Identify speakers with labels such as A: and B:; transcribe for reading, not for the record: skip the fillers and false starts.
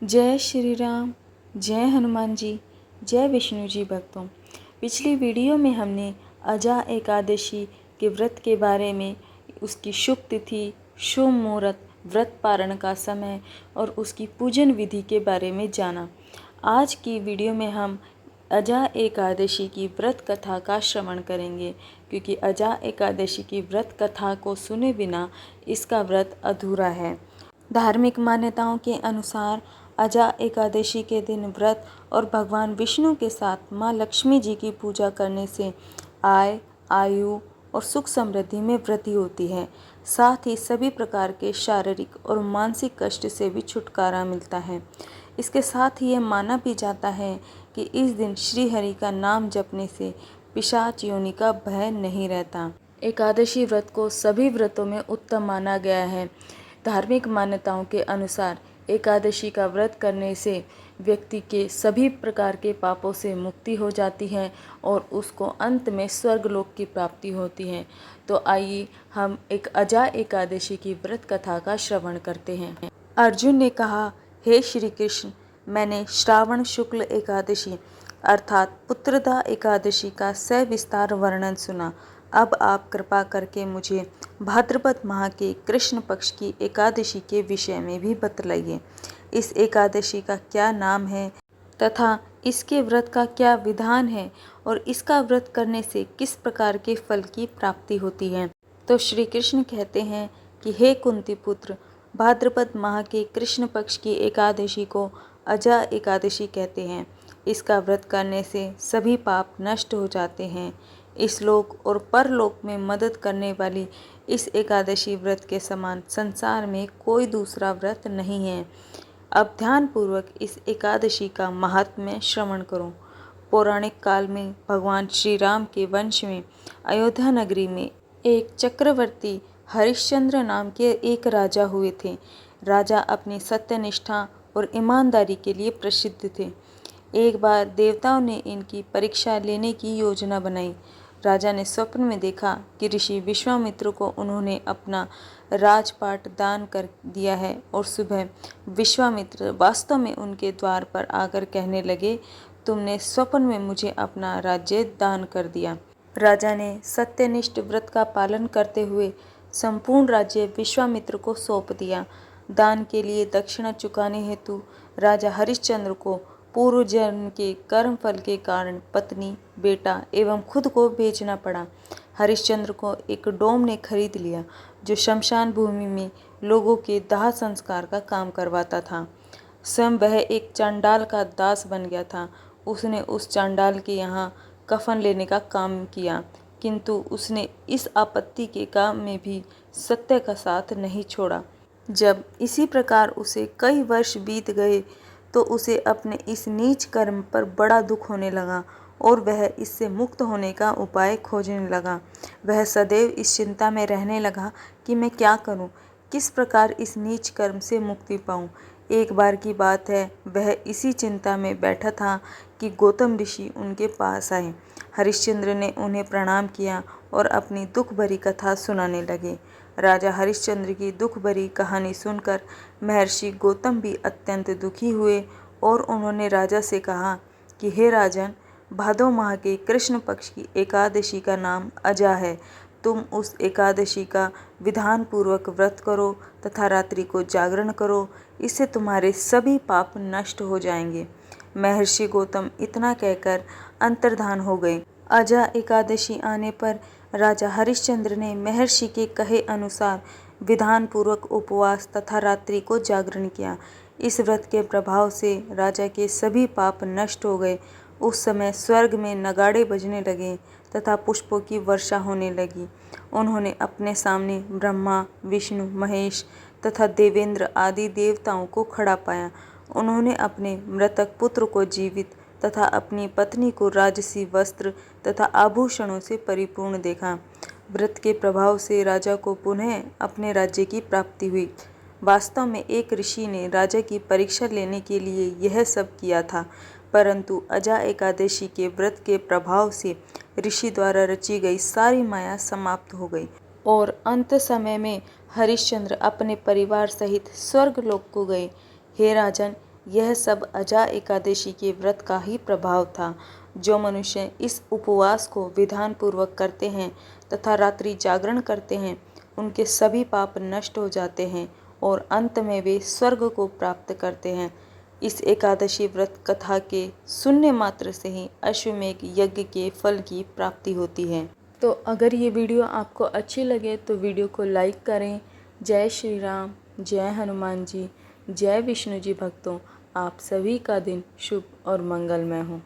A: जय श्री राम, जय हनुमान जी, जय विष्णु जी भक्तों। पिछली वीडियो में हमने अजा एकादशी के व्रत के बारे में, उसकी शुभ तिथि, शुभ मुहूर्त, व्रत पारण का समय और उसकी पूजन विधि के बारे में जाना। आज की वीडियो में हम अजा एकादशी की व्रत कथा का श्रवण करेंगे, क्योंकि अजा एकादशी की व्रत कथा को सुने बिना इसका व्रत अधूरा है। धार्मिक मान्यताओं के अनुसार अजा एकादशी के दिन व्रत और भगवान विष्णु के साथ माँ लक्ष्मी जी की पूजा करने से आय, आयु और सुख समृद्धि में वृद्धि होती है। साथ ही सभी प्रकार के शारीरिक और मानसिक कष्ट से भी छुटकारा मिलता है। इसके साथ ही यह माना भी जाता है कि इस दिन श्री हरि का नाम जपने से पिशाच योनि का भय नहीं रहता। एकादशी व्रत को सभी व्रतों में उत्तम माना गया है। धार्मिक मान्यताओं के अनुसार एकादशी का व्रत करने से व्यक्ति के सभी प्रकार के पापों से मुक्ति हो जाती है और उसको अंत में स्वर्गलोक की प्राप्ति होती है। तो आइए हम एक अजा एकादशी की व्रत कथा का श्रवण करते हैं। अर्जुन ने कहा, हे श्री कृष्ण, मैंने श्रावण शुक्ल एकादशी अर्थात पुत्रदा एकादशी का सविस्तार वर्णन सुना। अब आप कृपा करके मुझे भाद्रपद माह के कृष्ण पक्ष की एकादशी के विषय में भी बतलाइए। इस एकादशी का क्या नाम है तथा इसके व्रत का क्या विधान है और इसका व्रत करने से किस प्रकार के फल की प्राप्ति होती है। तो श्री कृष्ण कहते हैं कि हे कुंती पुत्र, भाद्रपद माह के कृष्ण पक्ष की एकादशी को अजा एकादशी कहते हैं। इसका व्रत करने से सभी पाप नष्ट हो जाते हैं। इस लोक और परलोक में मदद करने वाली इस एकादशी व्रत के समान संसार में कोई दूसरा व्रत नहीं है। अब ध्यानपूर्वक इस एकादशी का महात्म्य श्रवण करो। पौराणिक काल में भगवान श्री राम के वंश में अयोध्या नगरी में एक चक्रवर्ती हरिश्चंद्र नाम के एक राजा हुए थे। राजा अपनी सत्यनिष्ठा और ईमानदारी के लिए प्रसिद्ध थे। एक बार देवताओं ने इनकी परीक्षा लेने की योजना बनाई। राजा ने स्वप्न में देखा कि ऋषि विश्वामित्र को उन्होंने अपना राजपाट दान कर दिया है और सुबह विश्वामित्र वास्तव में उनके द्वार पर आकर कहने लगे, तुमने स्वप्न में मुझे अपना राज्य दान कर दिया। राजा ने सत्यनिष्ठ व्रत का पालन करते हुए संपूर्ण राज्य विश्वामित्र को सौंप दिया। दान के लिए दक्षिणा चुकाने हेतु राजा हरिश्चंद्र को पूर्व जन्म के कर्म फल के कारण पत्नी, बेटा एवं खुद को बेचना पड़ा। हरिश्चंद्र को एक डोम ने खरीद लिया जो शमशान भूमि में लोगों के दाह संस्कार का काम करवाता था। स्वयं वह एक चांडाल का दास बन गया था। उसने उस चांडाल के यहाँ कफन लेने का काम किया, किंतु उसने इस आपत्ति के काम में भी सत्य का साथ नहीं छोड़ा। जब इसी प्रकार उसे कई वर्ष बीत गए तो उसे अपने इस नीच कर्म पर बड़ा दुख होने लगा और वह इससे मुक्त होने का उपाय खोजने लगा। वह सदैव इस चिंता में रहने लगा कि मैं क्या करूं, किस प्रकार इस नीच कर्म से मुक्ति पाऊं। एक बार की बात है, वह इसी चिंता में बैठा था कि गौतम ऋषि उनके पास आए। हरिश्चंद्र ने उन्हें प्रणाम किया और अपनी दुख भरी कथा सुनाने लगे। राजा हरिश्चंद्र की दुख भरी कहानी सुनकर महर्षि गौतम भी अत्यंत दुखी हुए और उन्होंने राजा से कहा कि हे राजन, भादो माह के कृष्ण पक्ष की एकादशी का नाम अजा है। तुम उस एकादशी का विधान पूर्वक व्रत करो तथा रात्रि को जागरण करो, इससे तुम्हारे सभी पाप नष्ट हो जाएंगे। महर्षि गौतम इतना कहकर अंतर्धान हो गए। अजा एकादशी आने पर राजा हरिश्चंद्र ने महर्षि के कहे अनुसार विधान पूर्वक उपवास तथा रात्रि को जागरण किया। इस व्रत के प्रभाव से राजा के सभी पाप नष्ट हो गए। उस समय स्वर्ग में नगाड़े बजने लगे तथा पुष्पों की वर्षा होने लगी। उन्होंने अपने सामने ब्रह्मा, विष्णु, महेश तथा देवेंद्र आदि देवताओं को खड़ा पाया। उन्होंने अपने मृतक पुत्र को जीवित तथा अपनी पत्नी को राजसी वस्त्र तथा आभूषणों से परिपूर्ण देखा। व्रत के प्रभाव से राजा को पुनः अपने राज्य की प्राप्ति हुई। वास्तव में एक ऋषि ने राजा की परीक्षा लेने के लिए यह सब किया था, परंतु अजा एकादशी के व्रत के प्रभाव से ऋषि द्वारा रची गई सारी माया समाप्त हो गई और अंत समय में हरिश्चंद्र अपने परिवार सहित स्वर्गलोक को गए। हे राजन, यह सब अजा एकादशी के व्रत का ही प्रभाव था। जो मनुष्य इस उपवास को विधान पूर्वक करते हैं तथा रात्रि जागरण करते हैं, उनके सभी पाप नष्ट हो जाते हैं और अंत में वे स्वर्ग को प्राप्त करते हैं। इस एकादशी व्रत कथा के सुनने मात्र से ही अश्वमेध यज्ञ के फल की प्राप्ति होती है। तो अगर ये वीडियो आपको अच्छी लगे तो वीडियो को लाइक करें। जय श्री राम, जय हनुमान जी, जय विष्णु जी भक्तों। आप सभी का दिन शुभ और मंगलमय हो।